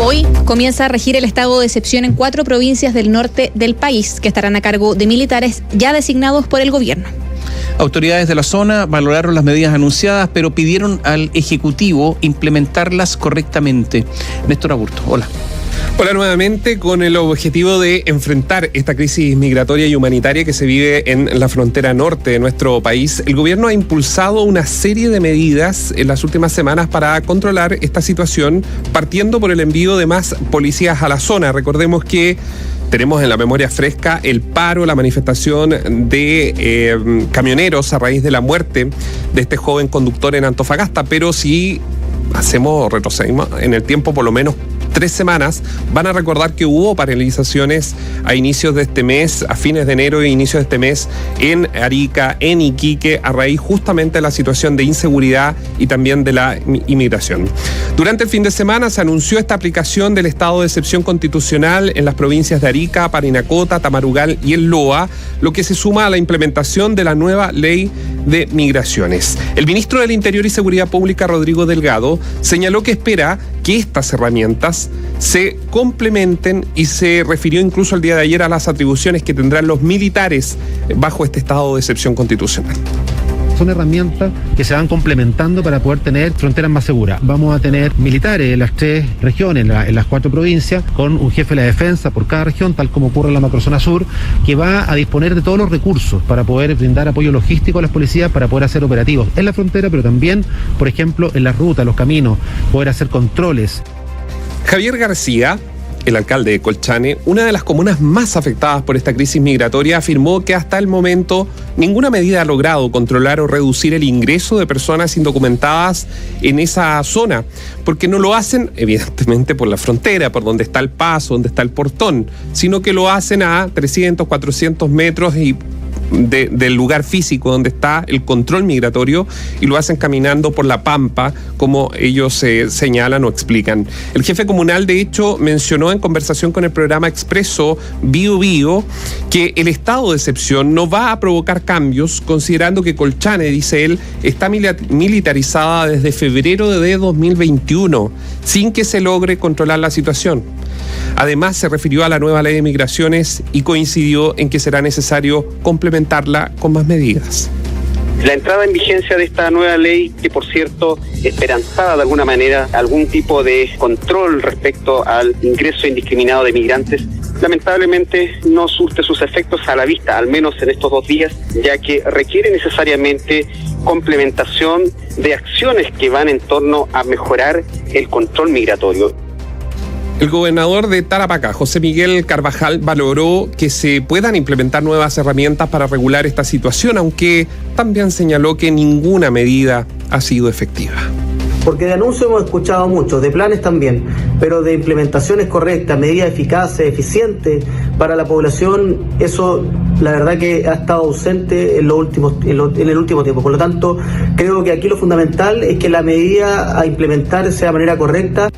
Hoy comienza a regir el estado de excepción en 4 provincias del norte del país, que estarán a cargo de militares ya designados por el gobierno. Autoridades de la zona valoraron las medidas anunciadas, pero pidieron al Ejecutivo implementarlas correctamente. Néstor Aburto, hola. Hola nuevamente, con el objetivo de enfrentar esta crisis migratoria y humanitaria que se vive en la frontera norte de nuestro país, el gobierno ha impulsado una serie de medidas en las últimas semanas para controlar esta situación, partiendo por el envío de más policías a la zona. Recordemos que tenemos en la memoria fresca el paro, la manifestación de camioneros a raíz de la muerte de este joven conductor en Antofagasta, pero si retrocedimos en el tiempo por lo menos 3 semanas, van a recordar que hubo paralizaciones a inicios de este mes, a fines de enero e inicios de este mes, en Arica, en Iquique, a raíz justamente de la situación de inseguridad y también de la inmigración. Durante el fin de semana se anunció esta aplicación del estado de excepción constitucional en las provincias de Arica, Parinacota, Tamarugal y El Loa, lo que se suma a la implementación de la nueva ley de migraciones. El ministro del Interior y Seguridad Pública, Rodrigo Delgado, señaló que espera que estas herramientas se complementen y se refirió incluso el día de ayer a las atribuciones que tendrán los militares bajo este estado de excepción constitucional. Son herramientas que se van complementando para poder tener fronteras más seguras. Vamos a tener militares en las 3 regiones, en las 4 provincias, con un jefe de la defensa por cada región, tal como ocurre en la macrozona sur, que va a disponer de todos los recursos para poder brindar apoyo logístico a las policías, para poder hacer operativos en la frontera, pero también, por ejemplo, en las rutas, los caminos, poder hacer controles. Javier García, el alcalde de Colchane, una de las comunas más afectadas por esta crisis migratoria, afirmó que hasta el momento ninguna medida ha logrado controlar o reducir el ingreso de personas indocumentadas en esa zona, porque no lo hacen evidentemente por la frontera, por donde está el paso, donde está el portón, sino que lo hacen a 300, 400 metros y del lugar físico donde está el control migratorio, y lo hacen caminando por la pampa, como ellos señalan o explican. El jefe comunal, de hecho, mencionó en conversación con el programa Expreso Bio Bio que el estado de excepción no va a provocar cambios, considerando que Colchane, dice él, está militarizada desde febrero de 2021, sin que se logre controlar la situación. Además, se refirió a la nueva ley de migraciones y coincidió en que será necesario complementarla con más medidas. La entrada en vigencia de esta nueva ley, que por cierto esperanzaba de alguna manera algún tipo de control respecto al ingreso indiscriminado de migrantes, lamentablemente no surte sus efectos a la vista, al menos en estos 2 días, ya que requiere necesariamente complementación de acciones que van en torno a mejorar el control migratorio. El gobernador de Tarapacá, José Miguel Carvajal, valoró que se puedan implementar nuevas herramientas para regular esta situación, aunque también señaló que ninguna medida ha sido efectiva. Porque de anuncios hemos escuchado mucho, de planes también, pero de implementaciones correctas, medidas eficaces, eficientes para la población, eso la verdad que ha estado ausente en el último tiempo. Por lo tanto, creo que aquí lo fundamental es que la medida a implementar sea de manera correcta.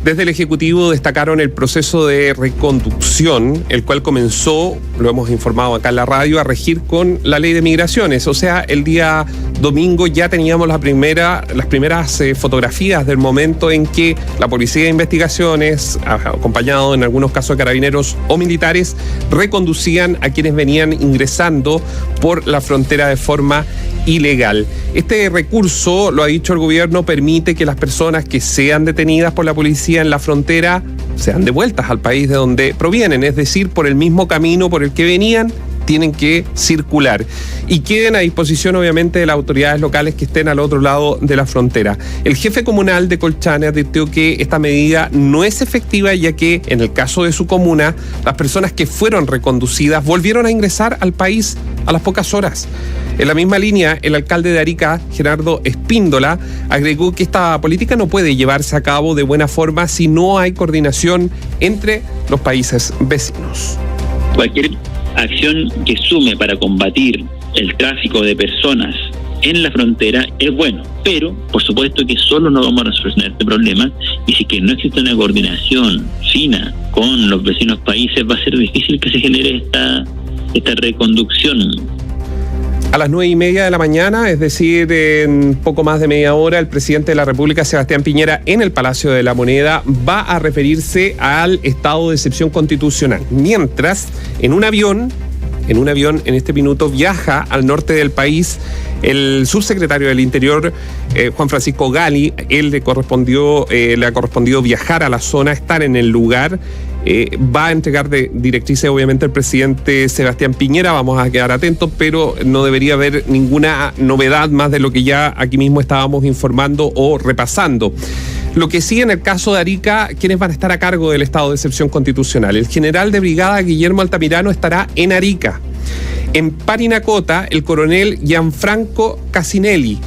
Desde el Ejecutivo destacaron el proceso de reconducción, el cual comenzó, lo hemos informado acá en la radio, a regir con la ley de migraciones. O sea, el día domingo ya teníamos las primeras fotografías del momento en que la Policía de Investigaciones, acompañado en algunos casos de carabineros o militares, reconducían a quienes venían ingresando por la frontera de forma ilegal. Este recurso, lo ha dicho el gobierno, permite que las personas que sean detenidas por la policía en la frontera sean devueltas al país de donde provienen, es decir, por el mismo camino por el que venían, tienen que circular y queden a disposición obviamente de las autoridades locales que estén al otro lado de la frontera. El jefe comunal de Colchane advirtió que esta medida no es efectiva, ya que en el caso de su comuna, las personas que fueron reconducidas volvieron a ingresar al país a las pocas horas. En la misma línea, el alcalde de Arica, Gerardo Espíndola, agregó que esta política no puede llevarse a cabo de buena forma si no hay coordinación entre los países vecinos. Cualquier acción que sume para combatir el tráfico de personas en la frontera es bueno, pero por supuesto que solo no vamos a resolver este problema, y si que no existe una coordinación fina con los vecinos países, va a ser difícil que se genere esta reconducción. A las 9:30 de la mañana, es decir, en poco más de media hora, el presidente de la República, Sebastián Piñera, en el Palacio de la Moneda, va a referirse al estado de excepción constitucional. Mientras, en un avión en este minuto viaja al norte del país el subsecretario del Interior, Juan Francisco Gali. Él le ha correspondido viajar a la zona, estar en el lugar. Va a entregar directrices, obviamente, el presidente Sebastián Piñera. Vamos a quedar atentos, pero no debería haber ninguna novedad más de lo que ya aquí mismo estábamos informando o repasando. Lo que sí, en el caso de Arica, ¿quiénes van a estar a cargo del estado de excepción constitucional? El general de brigada Guillermo Altamirano estará en Arica. En Parinacota, el coronel Gianfranco Casinelli.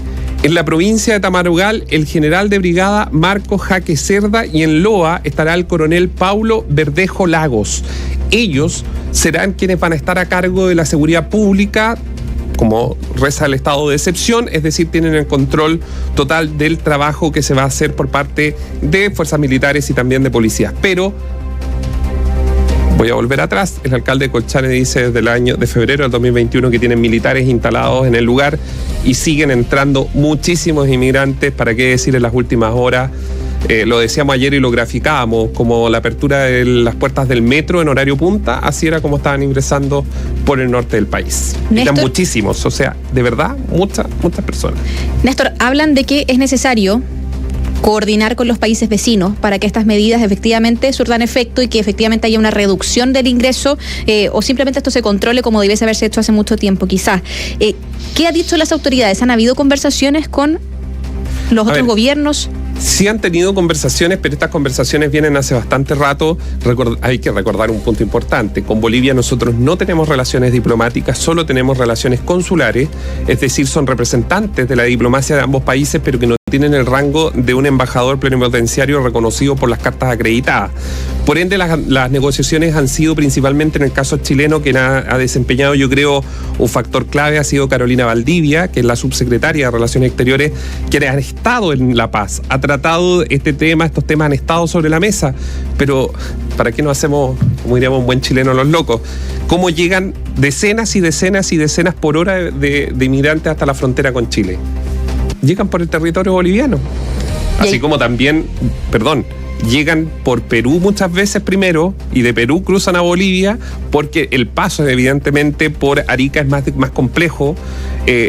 En la provincia de Tamarugal, el general de brigada Marco Jaque Cerda, y en Loa estará el coronel Paulo Verdejo Lagos. Ellos serán quienes van a estar a cargo de la seguridad pública, como reza el estado de excepción, es decir, tienen el control total del trabajo que se va a hacer por parte de fuerzas militares y también de policías. Pero voy a volver atrás. El alcalde de Colchane dice desde el año de febrero del 2021 que tienen militares instalados en el lugar y siguen entrando muchísimos inmigrantes. ¿Para qué decir en las últimas horas? Lo decíamos ayer y lo graficábamos, como la apertura de las puertas del metro en horario punta, así era como estaban ingresando por el norte del país. Eran muchísimos, o sea, de verdad, muchas personas. Néstor, hablan de que es necesario coordinar con los países vecinos para que estas medidas efectivamente surtan efecto y que efectivamente haya una reducción del ingreso, o simplemente esto se controle como debiese haberse hecho hace mucho tiempo, quizás. ¿Qué han dicho las autoridades? ¿Han habido conversaciones con los otros gobiernos? Sí han tenido conversaciones, pero estas conversaciones vienen hace bastante rato. Hay que recordar un punto importante. Con Bolivia nosotros no tenemos relaciones diplomáticas, solo tenemos relaciones consulares, es decir, son representantes de la diplomacia de ambos países, pero que no tienen el rango de un embajador plenipotenciario reconocido por las cartas acreditadas. Por ende, las negociaciones han sido principalmente en el caso chileno, que ha desempeñado, yo creo, un factor clave, ha sido Carolina Valdivia, que es la subsecretaria de Relaciones Exteriores, quienes han estado en La Paz, ha tratado estos temas han estado sobre la mesa, pero ¿para qué no hacemos, como diríamos un buen chileno, los locos? ¿Cómo llegan decenas y decenas y decenas por hora de inmigrantes hasta la frontera con Chile? Llegan por el territorio boliviano. Así como también, llegan por Perú muchas veces primero y de Perú cruzan a Bolivia, porque el paso evidentemente por Arica es más complejo,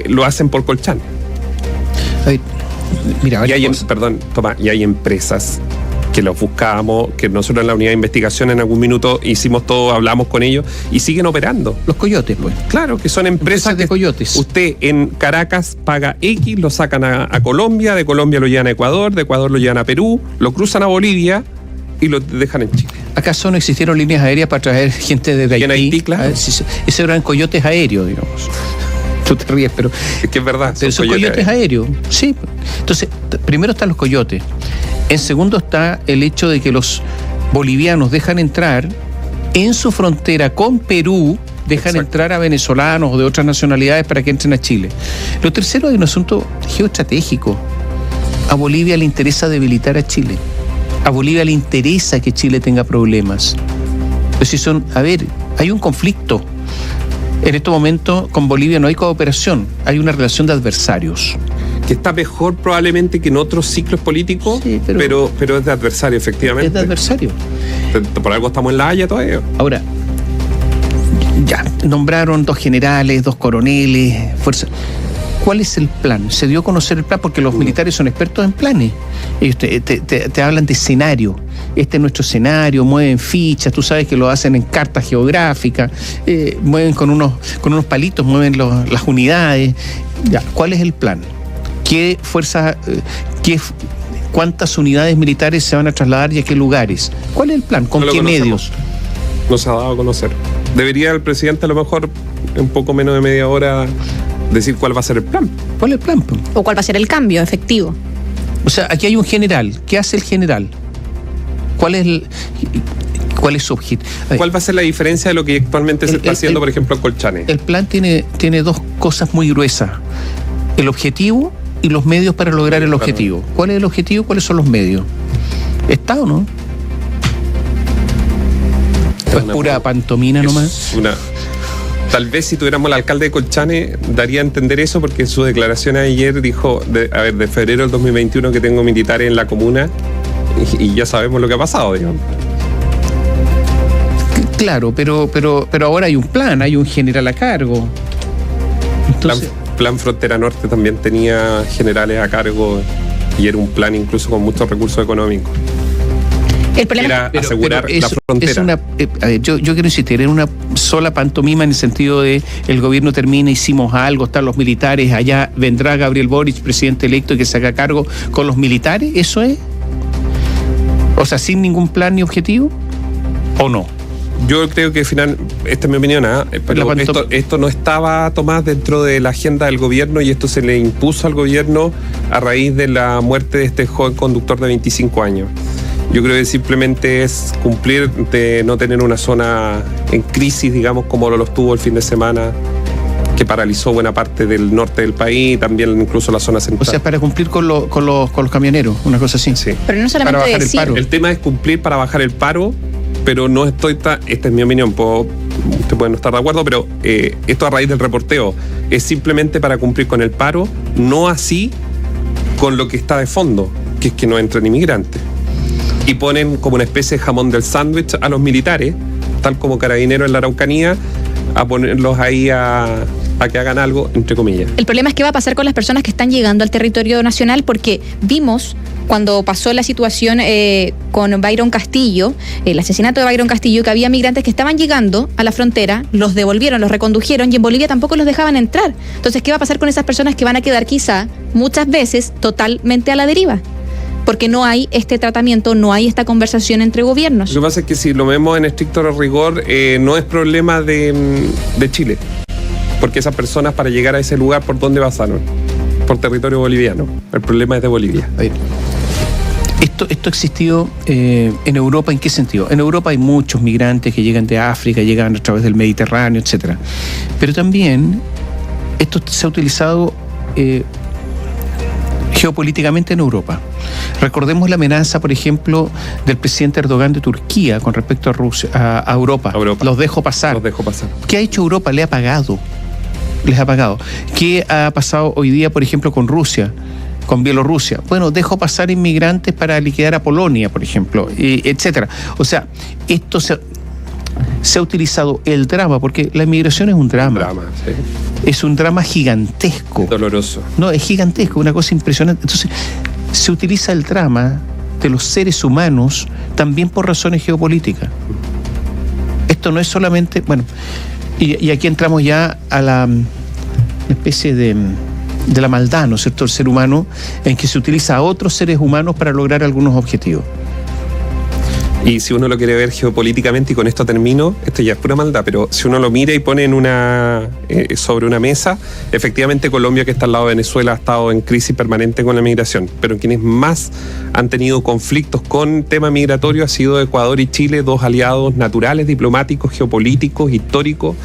lo hacen por Colchane. Mira, y hay empresas que los buscábamos, que nosotros en la unidad de investigación en algún minuto hicimos todo, hablamos con ellos y siguen operando. Los coyotes, pues. Claro, que son empresas de coyotes. Usted en Caracas paga X, lo sacan a Colombia, de Colombia lo llevan a Ecuador, de Ecuador lo llevan a Perú, lo cruzan a Bolivia y lo dejan en Chile. ¿Acaso no existieron líneas aéreas para traer gente desde Haití? En Haití, claro. Esos eran coyotes aéreos, digamos. Tú te ríes, pero es que es verdad. Pero son coyotes aéreos. Sí. Entonces, primero están los coyotes. En segundo está el hecho de que los bolivianos dejan entrar en su frontera con Perú, dejan entrar a venezolanos o de otras nacionalidades para que entren a Chile. Lo tercero, hay un asunto geoestratégico. A Bolivia le interesa debilitar a Chile. A Bolivia le interesa que Chile tenga problemas. Entonces hay un conflicto. En este momento con Bolivia no hay cooperación, hay una relación de adversarios. Que está mejor probablemente que en otros ciclos políticos, sí, pero es de adversario, efectivamente. Es de adversario. Por algo estamos en La Haya todavía. Ahora, ya nombraron 2 generales, 2 coroneles, fuerza. ¿Cuál es el plan? Se dio a conocer el plan porque los militares son expertos en planes. Ellos te hablan de escenario. Este es nuestro escenario, mueven fichas, tú sabes que lo hacen en cartas geográficas, mueven con unos palitos, mueven las unidades. Ya, ¿cuál es el plan? ¿Qué fuerzas, cuántas unidades militares se van a trasladar y a qué lugares? ¿Cuál es el plan? ¿Con qué medios? No se ha dado a conocer. Debería el presidente a lo mejor en poco menos de media hora decir cuál va a ser el plan. ¿Cuál es el plan? O cuál va a ser el cambio efectivo. O sea, aquí hay un general. ¿Qué hace el general? ¿Cuál es su objetivo? ¿Cuál va a ser la diferencia de lo que actualmente se está haciendo, por ejemplo, en Colchane? El plan tiene 2 cosas muy gruesas. El objetivo y los medios para lograr el objetivo. ¿Cuál es el objetivo? ¿Cuáles son los medios? ¿Está o no? ¿Es pura pantomina nomás? Tal vez si tuviéramos al alcalde de Colchane daría a entender eso, porque en su declaración ayer dijo, de febrero del 2021 que tengo militares en la comuna y ya sabemos lo que ha pasado, digamos. Claro, pero ahora hay un plan, hay un general a cargo. Entonces, Plan Frontera Norte también tenía generales a cargo y era un plan incluso con muchos recursos económicos. El problema Era asegurar la frontera. A ver, yo quiero insistir, era una sola pantomima en el sentido de el gobierno termina, hicimos algo, están los militares, allá vendrá Gabriel Boric, presidente electo, y que se haga cargo con los militares, ¿eso es? O sea, sin ningún plan ni objetivo, ¿o no? Yo creo que esta es mi opinión, pero esto no estaba, Tomás, dentro de la agenda del gobierno, y esto se le impuso al gobierno a raíz de la muerte de este joven conductor de 25 años. Yo creo que simplemente es cumplir de no tener una zona en crisis, digamos, como lo tuvo el fin de semana, que paralizó buena parte del norte del país, también incluso la zona central. O sea, para cumplir con los camioneros, una cosa así. Sí. Pero no solamente para bajar decir. el paro. El tema es cumplir para bajar el paro, pero no estoy esta es mi opinión, usted puede no estar de acuerdo, pero esto a raíz del reporteo es simplemente para cumplir con el paro, no así con lo que está de fondo, que es que no entren inmigrantes. Y ponen como una especie de jamón del sándwich a los militares, tal como Carabineros en la Araucanía, a ponerlos ahí a que hagan algo, entre comillas. El problema es qué va a pasar con las personas que están llegando al territorio nacional, porque vimos cuando pasó la situación con Byron Castillo, el asesinato de Byron Castillo, que había migrantes que estaban llegando a la frontera, los devolvieron, los recondujeron, y en Bolivia tampoco los dejaban entrar. Entonces, ¿qué va a pasar con esas personas que van a quedar quizá muchas veces totalmente a la deriva? Porque no hay este tratamiento, no hay esta conversación entre gobiernos. Lo que pasa es que si lo vemos en estricto rigor, no es problema de Chile, porque esas personas para llegar a ese lugar, ¿por dónde pasaron? Por territorio boliviano. El problema es de Bolivia. A ver, esto ha existido en Europa, ¿en qué sentido? En Europa hay muchos migrantes que llegan de África, llegan a través del Mediterráneo, etcétera. Pero también esto se ha utilizado geopolíticamente en Europa. Recordemos la amenaza, por ejemplo, del presidente Erdogan de Turquía con respecto a Rusia, a Europa. Los dejo pasar. ¿Qué ha hecho Europa? Les ha pagado. ¿Qué ha pasado hoy día, por ejemplo, con Rusia, con Bielorrusia? Bueno, dejo pasar inmigrantes para liquidar a Polonia, por ejemplo, etcétera. O sea, esto se ha utilizado el drama, porque la inmigración es un drama. Sí. Es un drama gigantesco. Es doloroso. No, es gigantesco, una cosa impresionante. Entonces, se utiliza el drama de los seres humanos también por razones geopolíticas. Esto no es solamente, bueno, y aquí entramos ya a la especie de la maldad, ¿no es cierto?, el ser humano, en que se utiliza a otros seres humanos para lograr algunos objetivos. Y si uno lo quiere ver geopolíticamente, y con esto termino, esto ya es pura maldad, pero si uno lo mira y pone sobre una mesa, efectivamente Colombia, que está al lado de Venezuela, ha estado en crisis permanente con la migración, pero quienes más han tenido conflictos con tema migratorio ha sido Ecuador y Chile, dos aliados naturales, diplomáticos, geopolíticos, históricos,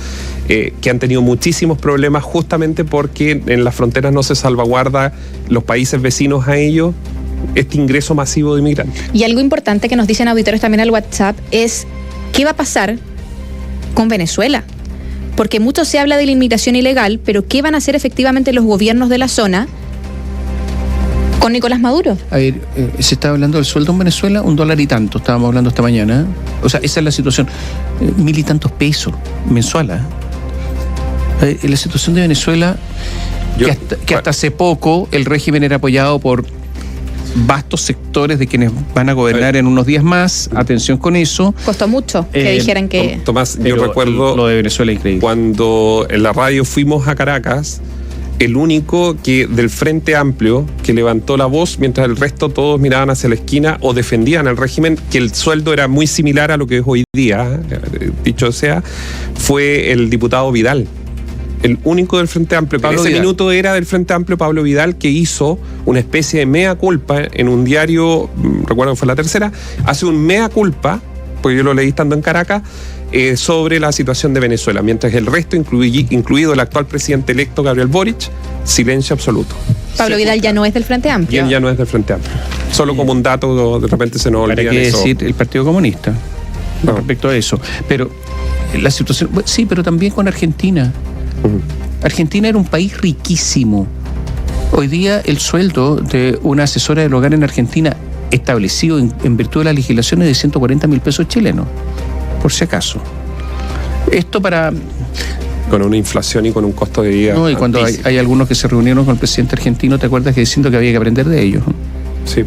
que han tenido muchísimos problemas justamente porque en las fronteras no se salvaguarda los países vecinos a ellos este ingreso masivo de inmigrantes. Y algo importante que nos dicen auditores también al WhatsApp es ¿qué va a pasar con Venezuela? Porque mucho se habla de la inmigración ilegal, pero ¿qué van a hacer efectivamente los gobiernos de la zona con Nicolás Maduro? A ver, se está hablando del sueldo en Venezuela, $1 y tanto, estábamos hablando esta mañana. O sea, esa es la situación. 1.000 y tantos pesos mensuales. La situación de Venezuela, que hasta hace poco el régimen era apoyado por vastos sectores de quienes van a gobernar en unos días más. Atención con eso. Costó mucho que dijeran que... Tomás, yo recuerdo lo de Venezuela, increíble. Cuando en la radio fuimos a Caracas, el único que del Frente Amplio que levantó la voz, mientras el resto todos miraban hacia la esquina o defendían al régimen, que el sueldo era muy similar a lo que es hoy día, dicho sea, fue el diputado Vidal. El único del Frente Amplio, que en ese minuto era del Frente Amplio, Pablo Vidal, que hizo una especie de mea culpa en un diario, recuerdo que fue La Tercera, hace un mea culpa, porque yo lo leí estando en Caracas, sobre la situación de Venezuela, mientras el resto, incluido el actual presidente electo Gabriel Boric, silencio absoluto. Pablo Vidal ya no es del Frente Amplio. Ya no es del Frente Amplio. Solo como un dato, de repente se nos olvida eso. ¿Para qué decir el Partido Comunista? No. Respecto a eso. Pero la situación, sí, pero también con Argentina. Argentina era un país riquísimo. Hoy día el sueldo de una asesora del hogar en Argentina, establecido en virtud de las legislaciones, de 140.000 pesos chilenos, por si acaso. Esto para... Con una inflación y con un costo de vida. No, y cuando hay algunos que se reunieron con el presidente argentino, ¿te acuerdas que diciendo que había que aprender de ellos? Sí.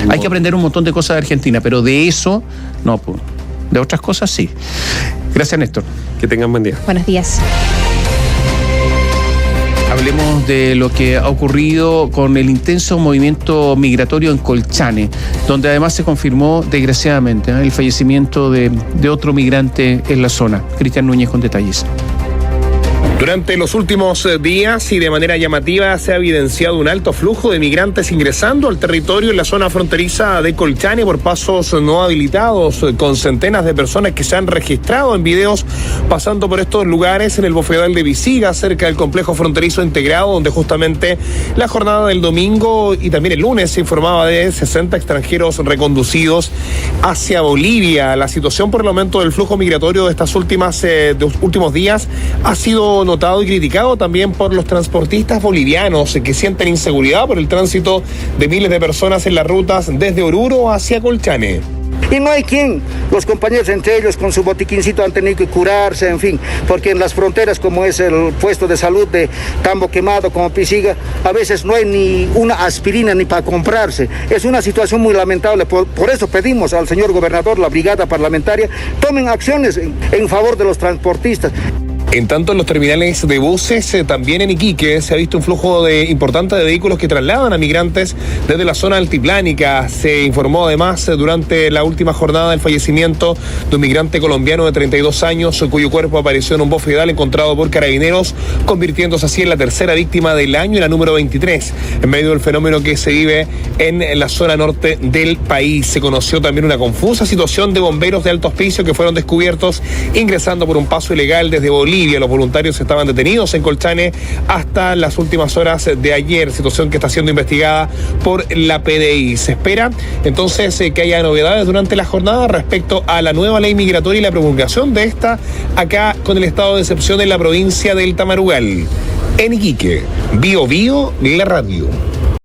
Hay que aprender un montón de cosas de Argentina, pero de eso, no, pues. De otras cosas, sí. Gracias, Néstor. Que tengan buen día. Buenos días. Hablemos de lo que ha ocurrido con el intenso movimiento migratorio en Colchane, donde además se confirmó, desgraciadamente, el fallecimiento de otro migrante en la zona. Cristian Núñez con detalles. Durante los últimos días y de manera llamativa se ha evidenciado un alto flujo de migrantes ingresando al territorio en la zona fronteriza de Colchane por pasos no habilitados, con centenas de personas que se han registrado en videos pasando por estos lugares en el bofedal de Visiga, cerca del complejo fronterizo integrado, donde justamente la jornada del domingo y también el lunes se informaba de 60 extranjeros reconducidos hacia Bolivia. La situación por el aumento del flujo migratorio de estos últimos días ha sido notado y criticado también por los transportistas bolivianos que sienten inseguridad por el tránsito de miles de personas en las rutas desde Oruro hacia Colchane. Y no hay quien, los compañeros entre ellos con su botiquincito han tenido que curarse, en fin, porque en las fronteras como es el puesto de salud de Tambo Quemado, como Pisiga, a veces no hay ni una aspirina ni para comprarse. Es una situación muy lamentable, por eso pedimos al señor gobernador, la brigada parlamentaria, tomen acciones en favor de los transportistas. En tanto, en los terminales de buses, también en Iquique, se ha visto un flujo importante de vehículos que trasladan a migrantes desde la zona altiplánica. Se informó además durante la última jornada del fallecimiento de un migrante colombiano de 32 años, cuyo cuerpo apareció en un bofedal encontrado por carabineros, convirtiéndose así en la tercera víctima del año y la número 23, en medio del fenómeno que se vive en la zona norte del país. Se conoció también una confusa situación de bomberos de alto auspicio que fueron descubiertos ingresando por un paso ilegal desde Bolivia. Los voluntarios estaban detenidos en Colchane hasta las últimas horas de ayer, situación que está siendo investigada por la PDI. Se espera entonces que haya novedades durante la jornada respecto a la nueva ley migratoria y la promulgación de esta acá con el estado de excepción en la provincia del Tamarugal. En Iquique, Bio Bio, la radio.